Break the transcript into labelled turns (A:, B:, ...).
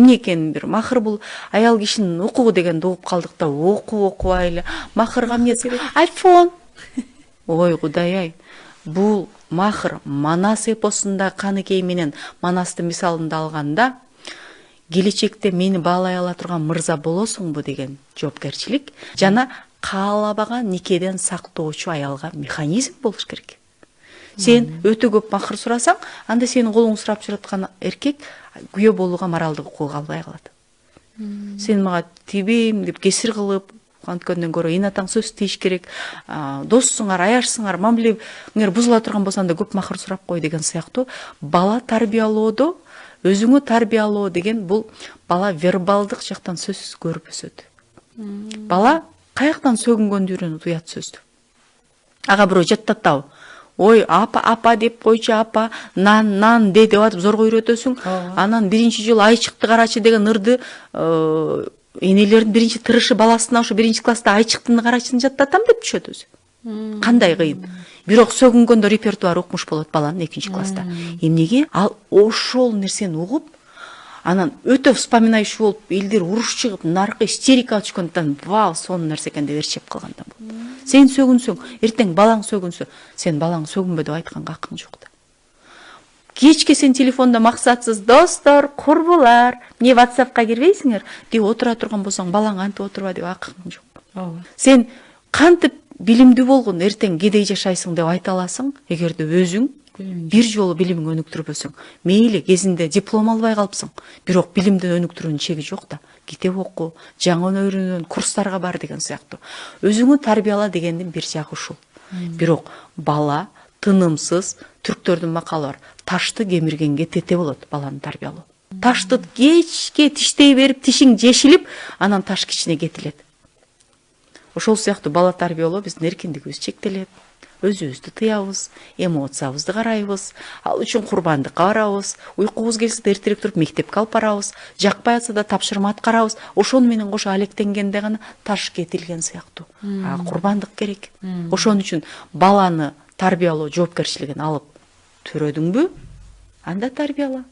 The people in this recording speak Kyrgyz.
A: эмне экенин бир махыр бул аял кишинин укугу деген угуп калдык да окубай эле махырга эмнеси iPhone. Ой Кудай ай. Бул махыр Манас эпосунда Каныкей менен Манастын мисалында алганда келечекте мени баалай ала турган мырза болосуңбу деген жоопкерчилик жана каалабаган никеден сактоочу аялга механизм болуш керек. Сен өтө көп махыр сурасаң, анда сенин колуң сурап жаткан эркек күйөө болууга моралдык укугу албай калат. Сен мага тибейм деп кесир кылып, анткөндөн көрө инатаң сөз тийиш керек. Доссуңар, аяшсыңар, мамилеңер бузула турган болсо анда көп махыр сурап кой деген сыяктуу бала тарбиялоодо өзүңү тарбиялоо деген бул бала вербалдык жактан сөз көрүп өсөт. Бала каяктан сөгүнгөндү үйрөнөт уят сөздү. Ага бирөө жаттатабы. Ой, апа деп койчу, апа, нан де деп атып зорго үйрөтөсүң. Анан биринчи жолу ай чыкты карачы деген ырды энелердин биринчи тырышы баласына ошо биринчи класста ай чыктыны карачыны жаттатам деп түшөт өзү. Кандай кыйын. Бирок сөгүнгөндө репертуар укмуш болот баланын экинчи класста. Эмнеге? Ал ошол нерсени угуп, анан өтө вспоминающий болуп, элдер уруш чыгып, наркы истерика түшкөндөн, вау, сонун нерсе экен деп эрчеп калганда болот. Сен сөгүнсөң, эртең балаң сөгүнсө, сен балаң сөгүнбө деп айтканга акың жок да. Кечке сен телефонда максатсыз достор, курбулар, эмне WhatsAppка кирбейсиңер деп отура турган болсоң, балаң антип отурба деп акың жок. Сен кантип билимдүү болгон эртең кедей жашайсың деп айта аласың, эгерде өзүң бир жолу билимиңи өнүктүрбөсөң. Мейли кезинде диплом албай калыпсың, бирок билимдин өнүктүрүүнүн чеги жок да. Китеп оку, жаңы үйрөнүүнүн курстарга бар деген сыяктуу. Өзүңү тарбияла дегендин бир жагы ушул. Бирок бала тынымсыз, түрктөрдүн макалы бар. Ташты кемиргенге тете болот баланы тарбиялоо. Ташты кечке тиштей берип, тишиң жешилип, анан таш кичине кетилет. Ошол сыяктуу бала тарбиялоо биздин эркиндигибиз чектелет. Өзүбүздү тыябыз, эмоциябызды карайбыз, ал үчүн курбандыкка барабыз, уйкубуз келсе да эртерээк туруп мектепке алып барабыз, жакпай атса да тапшырма аткарабыз. Ошону менен кошо алектенгенде гана таш кетилген сыяктуу. Курбандык керек. Ошон үчүн баланы тарбиялоо жоопкерчилигин алып төрөдүңбү? Анда тарбияла.